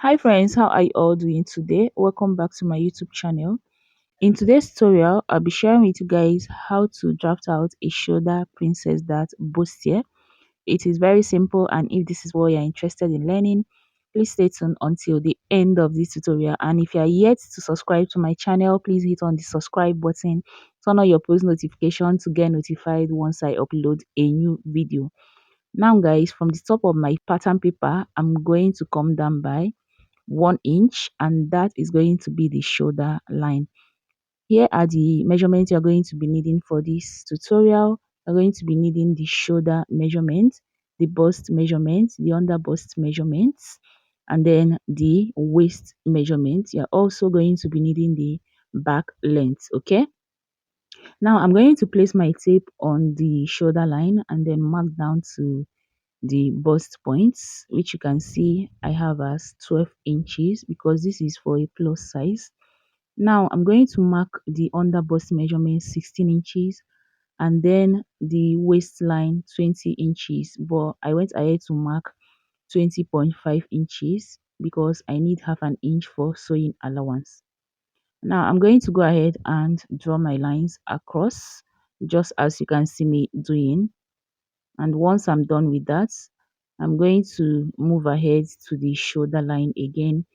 Hi friends, how are you all doing today? Welcome back to my YouTube channel. In today's tutorial, I'll be sharing with you guys how to draft out a shoulder princess dart bustier. It is very simple, and if this is what you're interested in learning, please stay tuned until the end of this tutorial. And if you are yet to subscribe to my channel, please hit on the subscribe button, turn on your post notification to get notified once I upload a new video. Now guys, from the top of my pattern paper, I'm going to come down by 1 inch, and that is going to be the shoulder line. Here are the measurements you're going to be needing for this tutorial. You're going to be needing the shoulder measurement, the bust measurement, the under bust measurements, and then the waist measurement. You're also going to be needing the back length. Okay, now I'm going to place my tape on the shoulder line and then mark down to the bust points, which you can see I have as 12 inches because this is for a plus size. Now I'm going to mark the under bust measurement 16 inches and then the waistline 20 inches, but I went ahead to mark 20.5 inches because I need half an inch for sewing allowance. Now I'm going to go ahead and draw my lines across just as you can see me doing, and once I'm done with that, I'm going to move ahead to the shoulder line again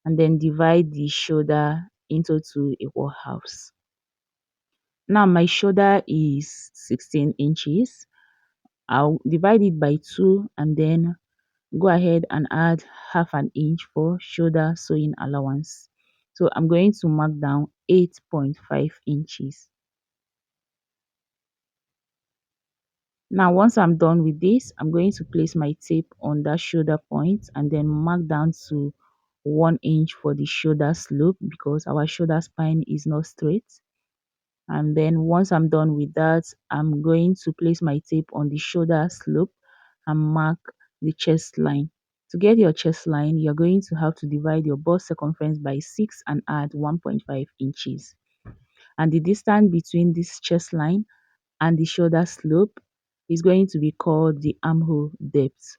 and then divide the shoulder into two equal halves. Now my shoulder is 16 inches. I'll divide it by 2 and then go ahead and add half an inch for shoulder sewing allowance. So I'm going to mark down 8.5 inches. Now, once I'm done with this, I'm going to place my tape on that shoulder point and then mark down to 1 inch for the shoulder slope because our shoulder spine is not straight. And then once I'm done with that, I'm going to place my tape on the shoulder slope and mark the chest line. To get your chest line, you're going to have to divide your bust circumference by 6 and add 1.5 inches. And the distance between this chest line and the shoulder slope is going to be called the armhole depth.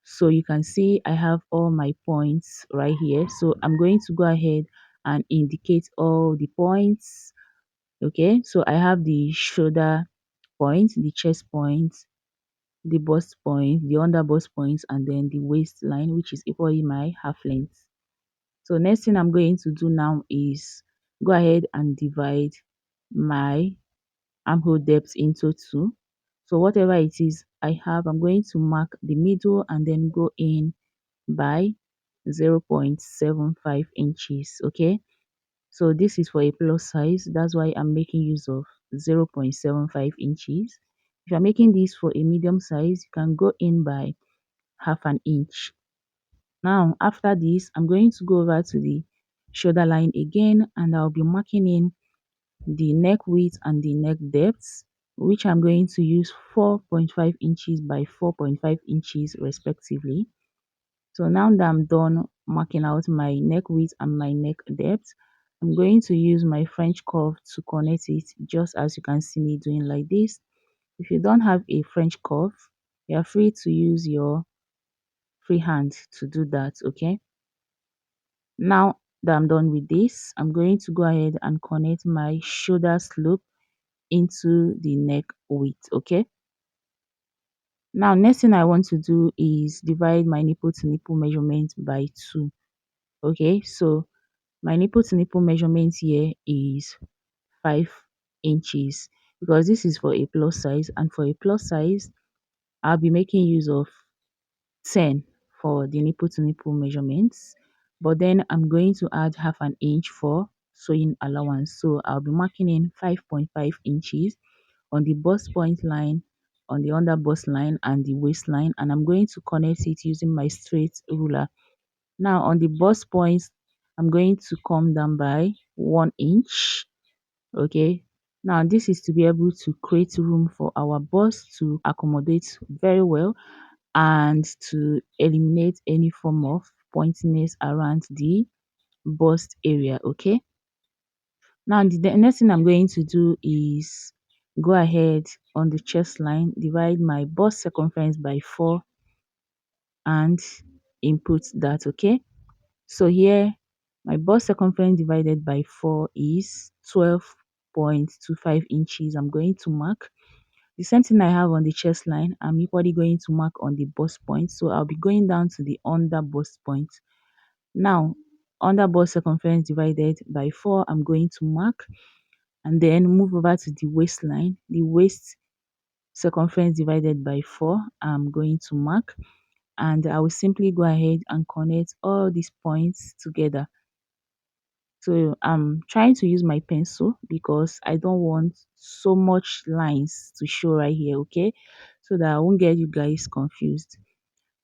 So you can see I have all my points right here. So I'm going to go ahead and indicate all the points. Okay, so I have the shoulder point, the chest point, the bust point, the under bust points, and then the waistline, which is equally my half length. So next thing I'm going to do now is go ahead and divide my armhole depth into 2. So whatever it is I have, I'm going to mark the middle and then go in by 0.75 inches. Okay, so this is for a plus size, that's why I'm making use of 0.75 inches. If you're making this for a medium size, you can go in by half an inch. Now after this, I'm going to go over to the shoulder line again and I'll be marking in the neck width and the neck depth, which I'm going to use 4.5 inches by 4.5 inches respectively. So now that I'm done marking out my neck width and my neck depth, I'm going to use my French curve to connect it just as you can see me doing like this. If you don't have a French curve, you are free to use your free hand to do that. Okay, now that I'm done with this, I'm going to go ahead and connect my shoulder slope into the neck width. Okay, now next thing I want to do is divide my nipple to nipple measurement by 2. Okay, so my nipple to nipple measurement here is 5 inches because this is for a plus size, and for a plus size I'll be making use of 10 for the nipple to nipple measurements, but then I'm going to add half an inch for sewing allowance. So I'll be marking in 5.5 inches on the bust point line, on the under bust line, and the waistline, and I'm going to connect it using my straight ruler. Now on the bust points, I'm going to come down by 1 inch. Okay, now this is to be able to create room for our bust to accommodate very well and to eliminate any form of pointiness around the bust area. Okay, now the next thing I'm going to do is go ahead on the chest line, divide my bust circumference by 4 and input that. Okay, So here, my bust circumference divided by 4 is 12.25 inches. I'm going to mark. The same thing I have on the chest line, I'm equally going to mark on the bust point. So I'll be going down to the under bust point. Now, under bust circumference divided by 4, I'm going to mark and then move over to the waistline. The waist circumference divided by 4, I'm going to mark, and I will simply go ahead and connect all these points together. So I'm trying to use my pencil because I don't want so much lines to show right here, okay? So that I won't get you guys confused.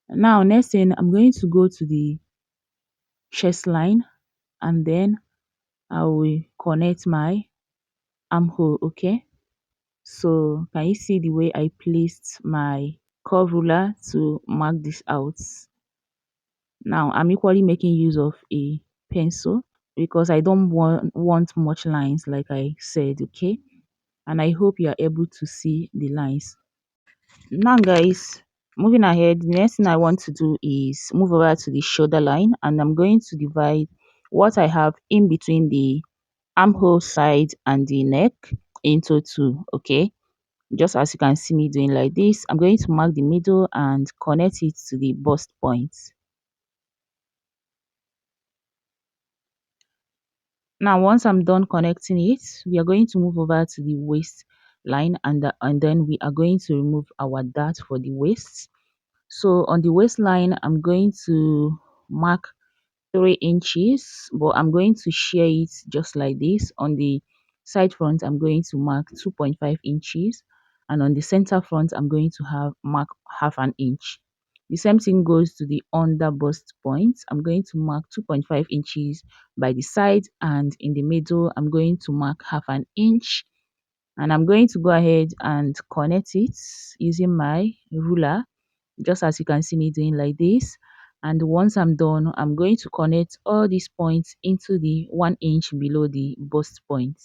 Now, next thing, I'm going to go to the chest line and then I will connect my armhole, okay? So can you see the way I placed my curve ruler to mark this out? Now I'm equally making use of a pencil because I don't want much lines like I said, okay? And I hope you are able to see the lines. Now guys, moving ahead, the next thing I want to do is move over to the shoulder line, and I'm going to divide what I have in between the armhole side and the neck into two, okay? Just as you can see me doing like this, I'm going to mark the middle and connect it to the bust point. Now, once I'm done connecting it, we are going to move over to the waist line, and then we are going to remove our dart for the waist. So on the waistline, I'm going to mark 3 inches, but I'm going to share it just like this. On the side front, I'm going to mark 2.5 inches, and on the center front, I'm going to have mark half an inch. The same thing goes to the under bust point. I'm going to mark 2.5 inches by the side, and in the middle, I'm going to mark half an inch, and I'm going to go ahead and connect it using my ruler, just as you can see me doing like this. And once I'm done, I'm going to connect all these points into the 1 inch below the bust point.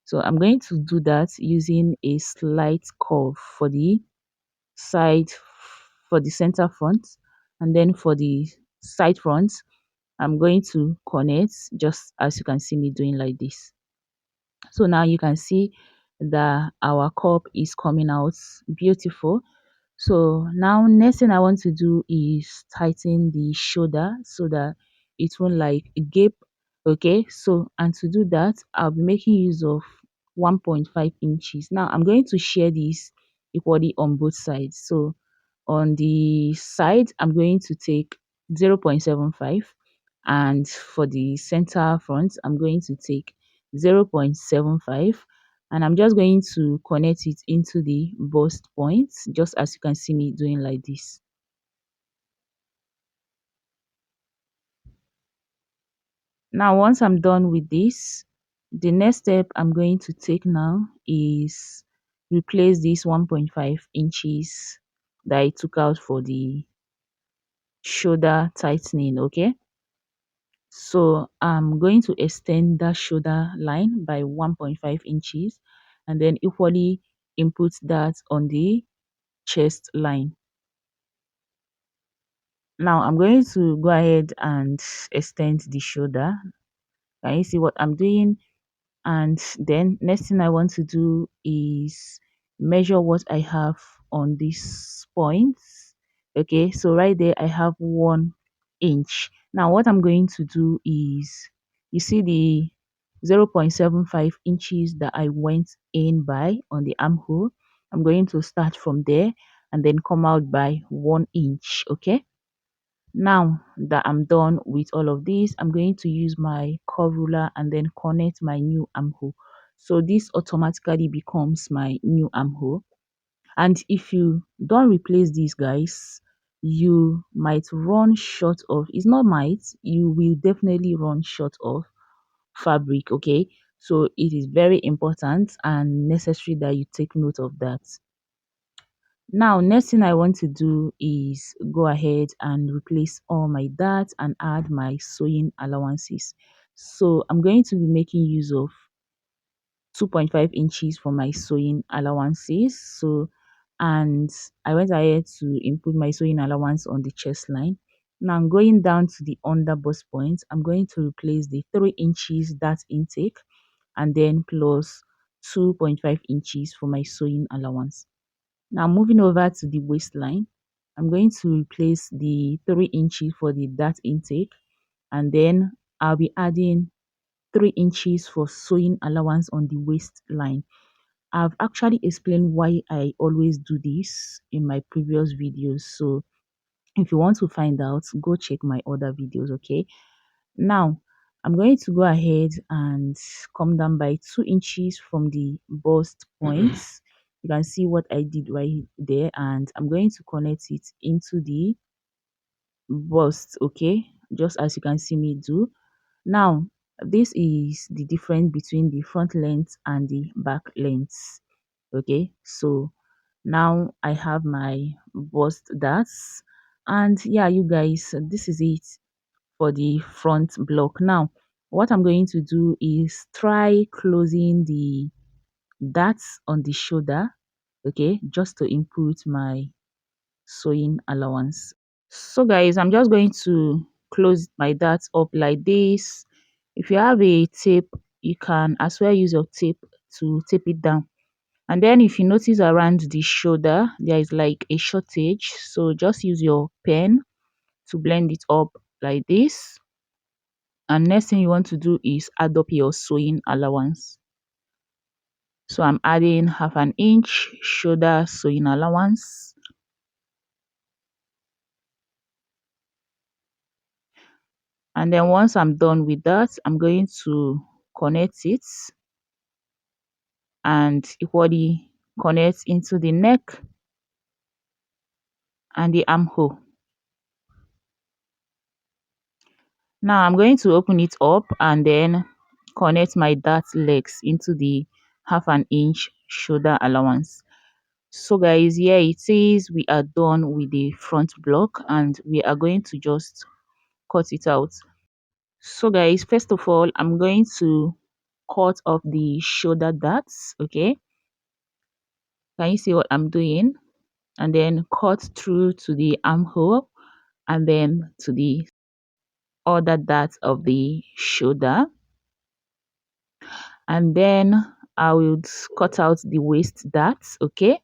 So I'm going to do that using a slight curve for the side, for the center front, and then for the side front, I'm going to connect just as you can see me doing like this. So now you can see that our cup is coming out beautiful. So now next thing I want to do is tighten the shoulder so that it won't like gape. Okay, so and to do that, I'll be making use of 1.5 inches. Now I'm going to share this equally on both sides. So on the side, I'm going to take 0.75, and for the center front, I'm going to take 0.75, and I'm just going to connect it into the bust point, just as you can see me doing like this. Now once I'm done with this, the next step I'm going to take now is replace this 1.5 inches that I took out for the shoulder tightening, okay? So I'm going to extend that shoulder line by 1.5 inches and then equally input that on the chest line. Now I'm going to go ahead and extend the shoulder. Can you see what I'm doing? And then next thing I want to do is measure what I have on these points. Okay, so right there I have 1 inch. Now what I'm going to do is, you see the 0.75 inches that I went in by on the armhole, I'm going to start from there and then come out by 1 inch. Okay, now that I'm done with all of this, I'm going to use my curve ruler and then connect my new armhole. So this automatically becomes my new armhole. And if you don't replace these guys, you might run short of, it's not might, you will definitely run short of fabric, okay? So it is very important and necessary that you take note of that. Now, next thing I want to do is go ahead and replace all my darts and add my sewing allowances. So I'm going to be making use of 2.5 inches for my sewing allowances. So, and I went ahead to input my sewing allowance on the chest line. Now I'm going down to the under bust point. I'm going to replace the 3 inches dart intake and then plus 2.5 inches for my sewing allowance. Now moving over to the waistline, I'm going to replace the 3 inches for the dart intake and then I'll be adding 3 inches for sewing allowance on the waistline. I've actually explained why I always do this in my previous videos. So if you want to find out, go check my other videos, okay? Now, I'm going to go ahead and come down by 2 inches from the bust points. You can see what I did right there, and I'm going to connect it into the bust, okay? Just as you can see me do. Now, this is the difference between the front length and the back length, okay? So now I have my bust darts, and yeah, you guys, this is it for the front block. Now what I'm going to do is try closing the darts on the shoulder, okay, just to input my sewing allowance. So guys, I'm just going to close my darts up like this. If you have a tape, you can as well use your tape to tape it down. And then if you notice around the shoulder there is like a shortage, so just use your pen to blend it up like this. And next thing you want to do is add up your sewing allowance. So I'm adding half an inch shoulder sewing allowance, and then once I'm done with that, I'm going to connect it and equally connect into the neck and the armhole. Now I'm going to open it up and then connect my dart legs into the half an inch shoulder allowance. So guys, here it is, we are done with the front block and we are going to just cut it out. So guys, first of all, I'm going to cut off the shoulder darts, okay? Can you see what I'm doing? And then cut through to the armhole and then to the other dart of the shoulder. And then I will cut out the waist darts, okay?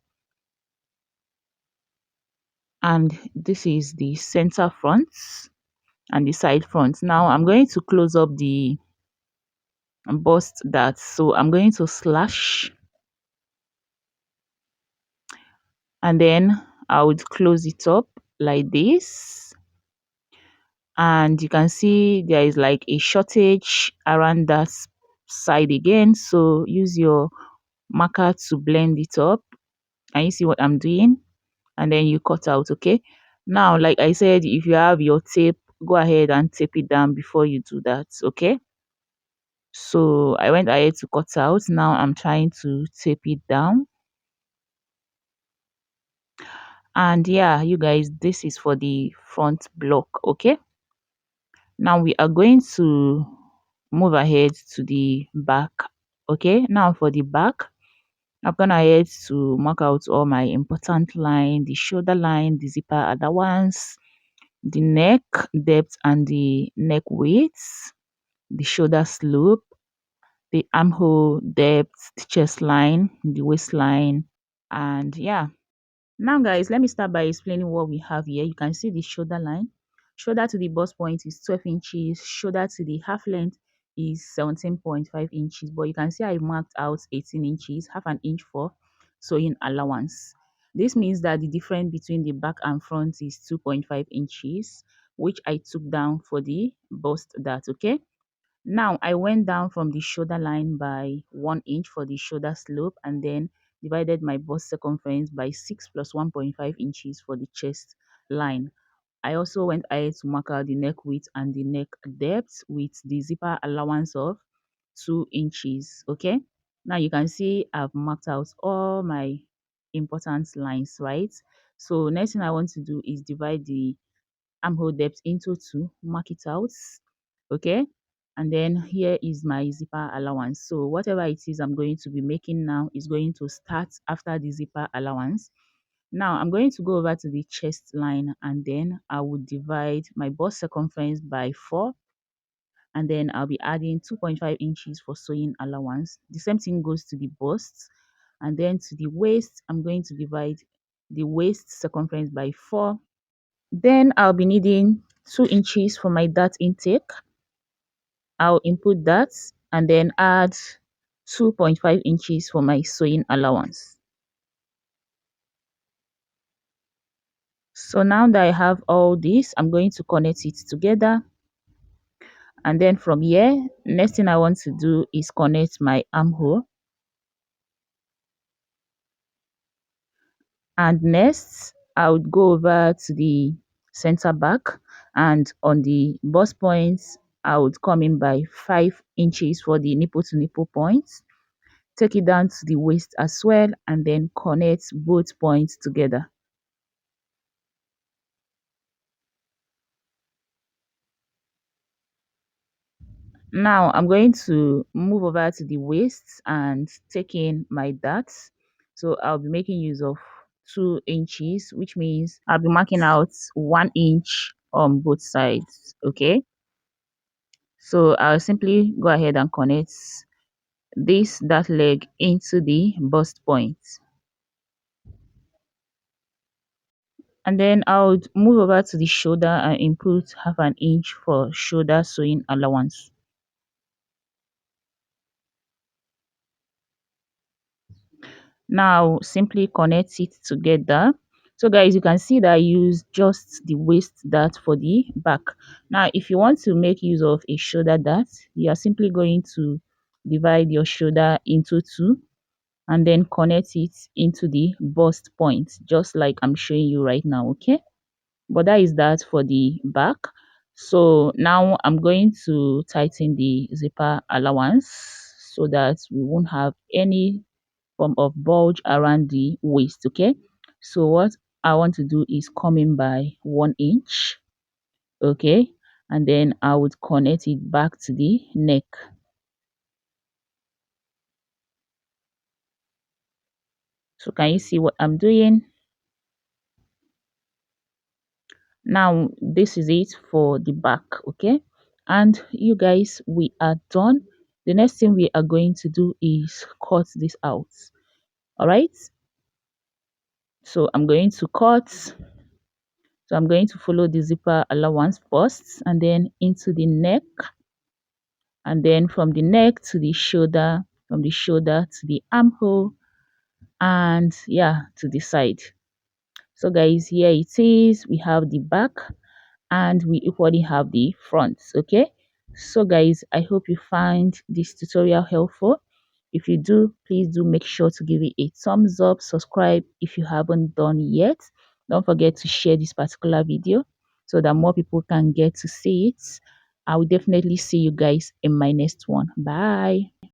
And this is the center front and the side front. Now I'm going to close up the bust that, so I'm going to slash and then I would close it up like this, and you can see there is like a shortage around that side again, so use your marker to blend it up. And you see what I'm doing, and then you cut out, okay? Now like I said, if you have your tape, go ahead and tape it down before you do that, okay? So I went ahead to cut out. Now I'm trying to tape it down. And yeah, you guys, this is for the front block, okay? Now we are going to move ahead to the back, okay? Now for the back, I've gone ahead to mark out all my important line, the shoulder line, the zipper allowance, the neck depth and the neck width, the shoulder slope, the armhole depth, the chest line, the waistline, and yeah. Now guys, let me start by explaining what we have here. You can see the shoulder line. Shoulder to the bust point is 12 inches. Shoulder to the half length is 17.5 inches. But you can see I marked out 18 inches, half an inch for sewing allowance. This means that the difference between the back and front is 2.5 inches, which I took down for the bust dart, okay? Now I went down from the shoulder line by 1 inch for the shoulder slope and then divided my bust circumference by 6 plus 1.5 inches for the chest line. I also went ahead to mark out the neck width and the neck depth with the zipper allowance of 2 inches. Okay, now you can see I've marked out all my important lines, right? So next thing I want to do is divide the armhole depth into two, mark it out, okay? And then here is my zipper allowance. So whatever it is I'm going to be making now is going to start after the zipper allowance. Now I'm going to go over to the chest line, and then I will divide my bust circumference by 4, and then I'll be adding 2.5 inches for sewing allowance. The same thing goes to the bust, and then to the waist I'm going to divide the waist circumference by 4. Then I'll be needing 2 inches for my dart intake. I'll input that and then add 2.5 inches for my sewing allowance. So now that I have all this, I'm going to connect it together. And then from here, next thing I want to do is connect my armhole. And next, I would go over to the center back, and on the bust points, I would come in by 5 inches for the nipple to nipple points. Take it down to the waist as well, and then connect both points together. Now I'm going to move over to the waist and take in my darts. So I'll be making use of 2 inches, which means I'll be marking out 1 inch on both sides. Okay, so I'll simply go ahead and connect this dart leg into the bust point, and then I'll move over to the shoulder and input half an inch for shoulder sewing allowance. Now simply connect it together. So guys, you can see that I use just the waist dart for the back. Now if you want to make use of a shoulder dart, you are simply going to divide your shoulder into two and then connect it into the bust point, just like I'm showing you right now. Okay, but that is that for the back. So now I'm going to tighten the zipper allowance so that we won't have any form of bulge around the waist. Okay, so what I want to do is come in by 1 inch. Okay, and then I would connect it back to the neck. So can you see what I'm doing? Now this is it for the back. Okay, and you guys, we are done. The next thing we are going to do is cut this out. All right, so I'm going to cut. So I'm going to follow the zipper allowance first and then into the neck, and then from the neck to the shoulder, from the shoulder to the armhole, and yeah, to the side. So guys, here it is. We have the back and we equally have the front. Okay, so guys, I hope you find this tutorial helpful. If you do, please do make sure to give it a thumbs up, subscribe if you haven't done yet. Don't forget to share this particular video so that more people can get to see it. I will definitely see you guys in my next one. Bye.